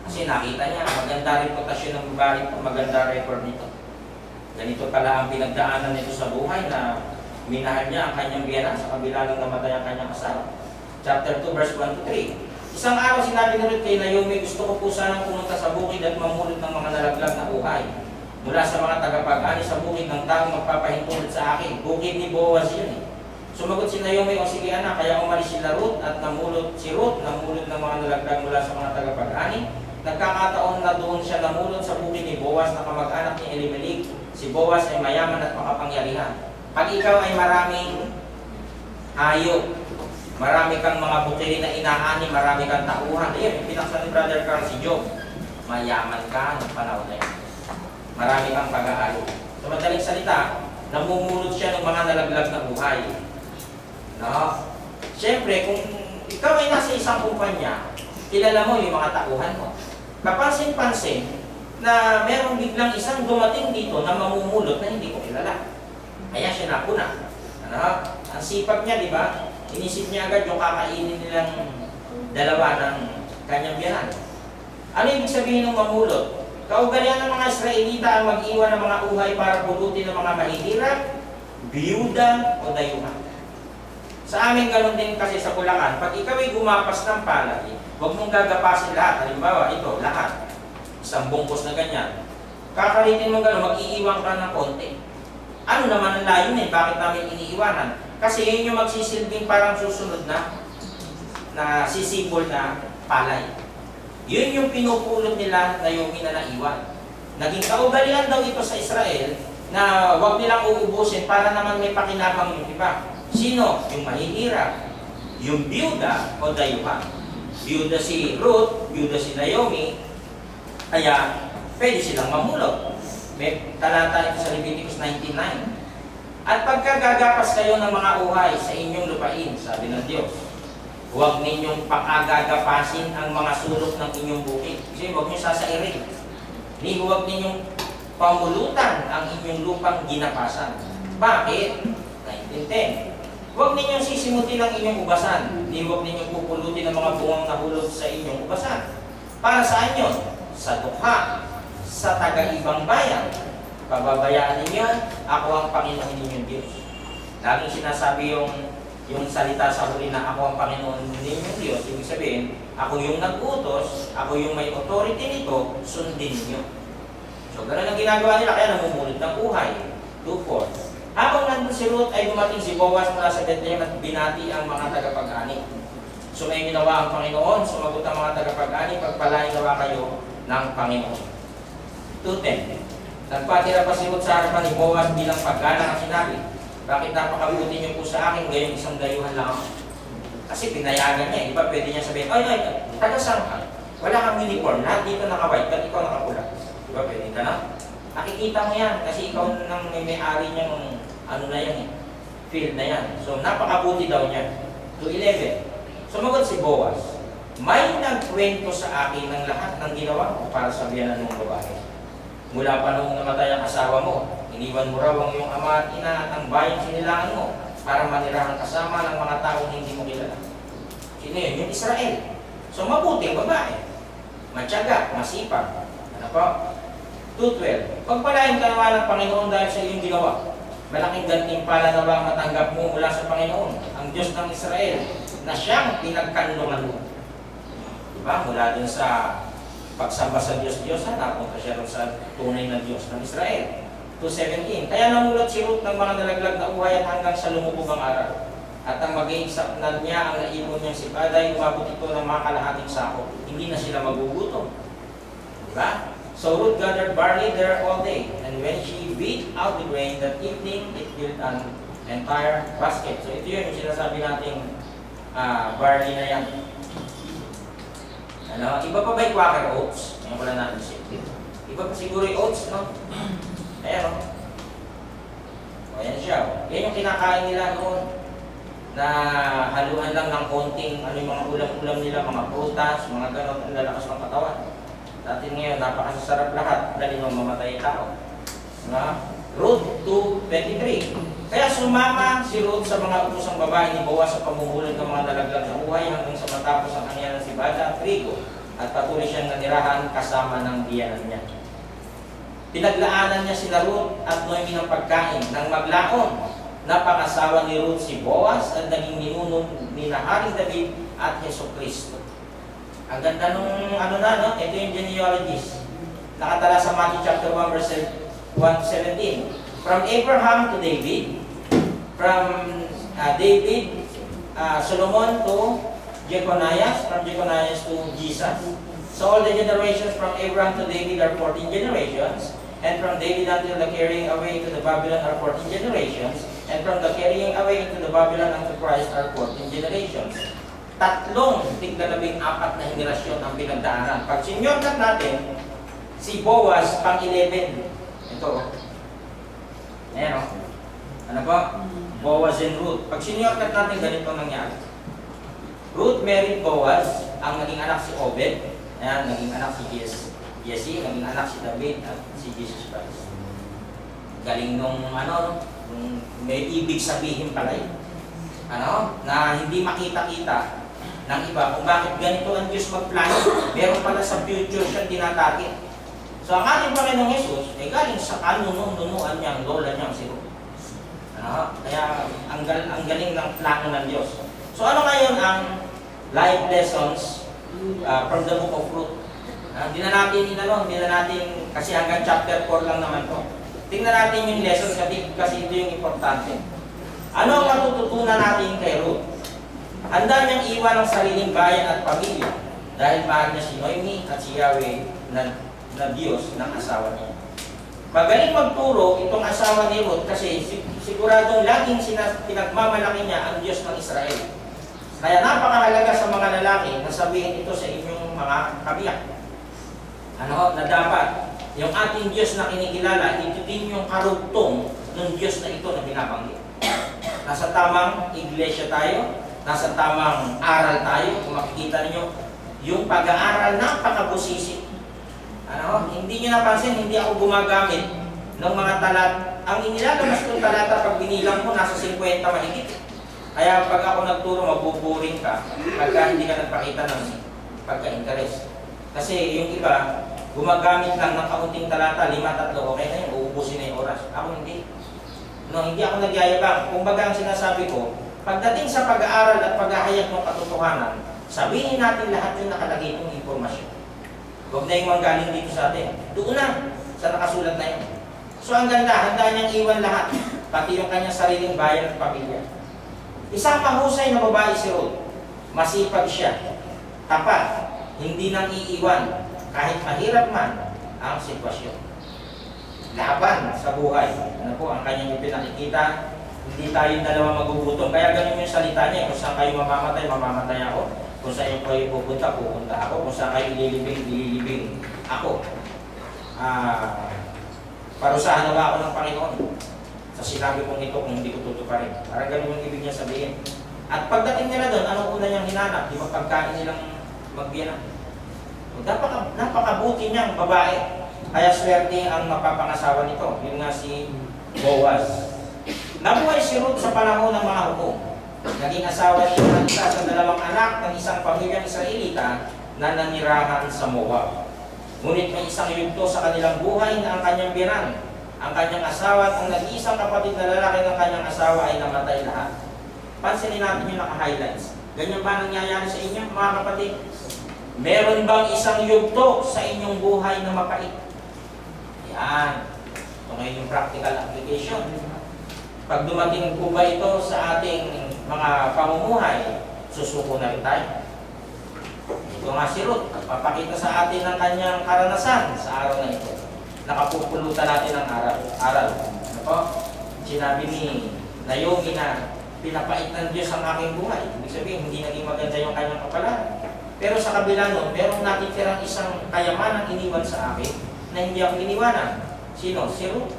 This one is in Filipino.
Kasi nakita niya, maganda reputasyon ng babae po, maganda record nito. Ganito pala ang pinagdaanan nito sa buhay na minahal niya ang kanyang biyenan sa kabila ng namatay ang kanyang asawa. Chapter 2, verse 1 to 3. Isang araw sinabi ni Ruth kay Naomi, gusto ko po sanang pumunta sa bukid at mamulot ng mga nalaglag na uhay mula sa mga tagapag-ani sa bukid ng taong magpapahintulot sa akin. Bukid ni Boaz yun eh. Sumagot si Naomi, o sige anak, kaya umalis sila Ruth at namulot ng mga nalaglag mula sa mga tagapag-ani. Nagkakataon na doon siya namulot sa bukid ni Boaz na kamag-anak ni Elimelech. Si Boaz ay mayaman at makapangyarihan. Pag ikaw ay maraming hayop, marami kang mga bukili na inaani, marami kang tauhan. Ayun, yung pinaksa ni Brother Carl si Job. Mayaman ka ng panahon na yun. Marami kang pag-aari. Sa madaling salita, namumulot siya ng mga nalaglag na buhay. No? Siyempre, kung ikaw ay nasa isang kumpanya, kilala mo yung mga tauhan mo. Kapansin-pansin na merong biglang isang dumating dito na mamumulot na hindi ko kilala. Kaya siya napuna. Ano? Ang sipag niya, di ba? Inisip niya agad yung kakainin nilang dalawa ng kanyang biyanan. Ano ibig sabihin ng mamulot? Kaugalian ng mga Israelita ang mag-iwan ng mga uhay para pulutin ng mga mahihirap, biyuda o dayuhan. Sa amin ganun din kasi sa Bulacan, pag ikaw ay gumapas ng palay, huwag mong gagapasin lahat. Halimbawa, ito, lahat. Isang bungkos na ganyan. Kakalitin mo gano'n, mag-iiwan ka ng konti. Ano naman ang layunin? Bakit namin iniiwanan? Kasi yun yung magsisilbing parang susunod na sisibol na palay. Yun yung pinupulot nila na yung naiwan. Naging kaugalian daw ito sa Israel na huwag nilang uubusin para naman may pakinabang yung iba. Sino? Yung mahihirap, yung biyuda o dayuhan. Biyuda si Ruth, biyuda si Naomi, kaya pwede silang mamulot. May talata ito sa Leviticus 19:9. At pagkagagapas kayo ng mga uhay sa inyong lupain, sabi ng Diyos, huwag ninyong pakagagapasin ang mga sulok ng inyong bukid. Kasi huwag niyo sasairin. Huwag ninyong pamulutan ang inyong lupang ginapasan. Bakit? 19:10. Huwag ninyong sisimutin ang inyong ubasan. Huwag ninyong pupulutin ang mga bungang nahulog sa inyong ubasan. Para saan yun? Sa dukha, sa taga-ibang bayan. Pababayaan ninyo, ako ang Panginoon ninyong Diyos. Laging sinasabi yung salita sa huli na ako ang Panginoon ninyong Diyos. Ibig sabihin, ako yung nag-utos, ako yung may authority nito, sundin niyo. So, ganun ang ginagawa nila, kaya namumulot ng uhay. 2:4. Habang nandun si Ruth ay dumating si Boaz mula sa Bethlehem at binati ang mga tagapag-ani. So may ginawa ang Panginoon, sumagot ang mga tagapag-ani, pagpalain gawa kayo ng Panginoon. 2:10. Nagpatira pa si Ruth sa harapan ni Boaz bilang paggana ang sinabi, bakit napakabuti niyo po sa akin, gayong isang dayuhan lang ako? Kasi pinayagan niya, di ba? Pwede niya sabihin, ay, taga-saan ka? Wala kang uniform, lahat dito naka-white, ba't ikaw nakapula? Di ba? Pwede ka na? Nakikita mo yan, kasi ikaw nang may-ari niyang ano na yan, field na yan. So, napakabuti daw niya. 2:11. Sumagot si Boaz, may nagkwento sa akin ng lahat ng ginawa ko para sa biyanan ng babae. Mula pa nung namatay ang asawa mo, iniwan mo raw ang iyong ama at ina at ang bayang sinilangan mo para manirahan kasama ng mga taong hindi mo kilala. Sino yun? Yung Israel. So, mabuting babae. Matyaga, masipag. Ano po? 2:12. Pagpalain ka naman ng Panginoon dahil sa iyong ginawa. Malaking gantimpala na ba matanggap mo mula sa Panginoon, ang Diyos ng Israel, na siyang pinagkanlungan mo. Diba? Mula dun sa pagsamba sa Diyos-Diyos, napunta siya rin sa tunay na Diyos ng Israel. 2:17. Kaya namulat si Ruth ng mga nalaglag na uhay at hanggang sa lumubog ang araw. At ang mag-iisap na niya ang naipon niyang sipaday, umabot ito ng mga kalahating sako. Hindi na sila magugutom. Diba? So Ruth gathered barley there all day, and when she beat out the grain that evening, it filled an entire basket. So ito yun yung sinasabi nating barley na yan. Ano? Iba pa ba yung Quaker Oats? Ngayon ko lang naisip. Iba pa siguro yung oats, no? Ayan, no? O, ayan siya. Yan yung kinakain nila noon na haluan lang ng konting ano yung mga ulam-ulam nila, mga prutas, mga ganon, ang lalakas ng katawan. Dati ngayon, napakasasarap lahat, dali nung mamatay tao. Ruth 2:23. Kaya sumama si Ruth sa mga upusang babae ni Boaz sa pamumulan ng mga nalaglag na buhay hanggang sa matapos ang kanyang sibada at trigo at patuloy siyang nanirahan kasama ng biyanan niya. Pinaglaanan niya sila Ruth at Noemi ng pagkain nang maglaon. Napangasawa ni Ruth si Boaz at naging ninuno ni Haring David at Hesus Kristo. Ang ganda nung no? Ito yung genealogies. Nakatala sa Matthew chapter 1 verse 1:17. From Abraham to David, from David, Solomon to Jeconias, from Jeconias to Jesus. So all the generations from Abraham to David are 14 generations, and from David until the carrying away to the Babylon are 14 generations, and from the carrying away into the Babylon unto Christ are 14 generations. Tatlong tig-14 na henerasyon ang pinagdaanan. Pag sinyorkat natin, si Boaz pang 11. Ito. Ayan o. Ano po? Boaz and Ruth. Pag sinyorkat natin, ganito nangyari. Ruth married Boaz, ang naging anak si Obed. Ayan, naging anak si Jesse, naging anak si David at si Jesus Christ. Galing nung may ibig sabihin pala yun. Na hindi makita-kita ng iba kung bakit ganito ang Diyos magplano. Meron pala sa future siyang tinatarget. So ang ating Panginoong Jesus ay galing sa kanunuan niya, ang lola niya, si Ruth. Kaya ang galing ng plano ng Diyos. So ano ngayon ang life lessons from the book of Ruth? Hindi na natin kasi hanggang chapter 4 lang naman to. Tingnan natin yung lessons kasi ito yung importante. Ano ang matututunan natin kay Ruth? Handa niyang iwan ang sariling bayan at pamilya dahil mahal niya si Noemi at si Yahweh na Diyos ng asawa niya. Magaling magturo itong asawa ni Ruth kasi siguradong laging pinagmamalaki niya ang Diyos ng Israel. Kaya napakahalaga sa mga lalaki na sabihin ito sa inyong mga kabiyak. Na dapat yung ating Diyos na kinikilala, ito din yung karugtong ng Diyos na ito na binabanggit. Nasa tamang iglesia tayo, nasa tamang aral tayo. Kung makikita niyo yung pag-aaral, napakabusisi. Hindi niyo napansin, hindi ako gumagamit ng mga talat. Ang inilalabas kong talata, pag binilang mo, nasa 50 mahigit. Kaya pag ako nagturo, mabuburing ka pagka hindi ka nagpakita ng pagka-interest. Kasi yung iba, gumagamit lang ng kaunting talata, 5-3, okay na yun, uubusin na yung oras. Ako hindi. Hindi ako nagyayabang. Kung baga ang sinasabi ko, pagdating sa pag-aaral at paghahayag ng katotohanan, sabihin natin lahat yung nakalagay itong informasyon. Huwag na yung manggaling dito sa atin. Doon na, sa nakasulat na yun. So ang ganda, handa niyang iwan lahat, pati yung kanyang sariling bayan at pamilya. Isang mahusay na babae si Ruth. Masipag siya, tapat, hindi nang iiwan, kahit mahirap man ang sitwasyon. Laban sa buhay. Ano po, ang kanyang ipinakikita, hindi tayo dalawa magugutom. Kaya ganun yung salita niya, kung saan kayo mamamatay, mamamatay ako. Kung saan kayo pupunta, pupunta ako. Kung saan kayo ililibing, ililibing ako. Parusahan na ba ako ng Panginoon? Sa sinabi kong ito kung hindi ko tutuparin. Parang ganun yung ibig niya sabihin. At pagdating nila doon, anong una niyang hinanap? Di ba pagkain nilang magbiyanan? Napakabuti niyang babae. Kaya swerte ang mapapangasawa nito. Yun nga si Boaz. Nabuhay si Ruth sa panahon ng mga hukom. Naging asawa niya ng isa sa 2 anak ng isang pamilyang Israelita na nanirahan sa Moab. Ngunit may isang yugto sa kanilang buhay na ang kanyang biyanan. Ang kanyang asawa at ang nag-iisang kapatid na lalaki ng kanyang asawa ay namatay lahat. Pansinin natin yung naka-highlights. Ganyan ba nangyayari sa inyo, mga kapatid? Meron bang isang yugto sa inyong buhay na mapait? Yan. Ito ngayon yung practical application. Pag dumating po ba ito sa ating mga pamumuhay, susuko na rin tayo. Ito nga si Ruth, papakita sa atin ng kanyang karanasan sa araw na ito. Nakapupulutan natin ang aral. Ano po? Sinabi ni Naomi na pinapait ng Diyos ang aking buhay. Ibig sabihin, hindi naging maganda yung kanyang kapalaran. Pero sa kabila nun, merong natitirang isang kayamanang iniwan sa akin na hindi ako iniwanan. Sino? Si Ruth.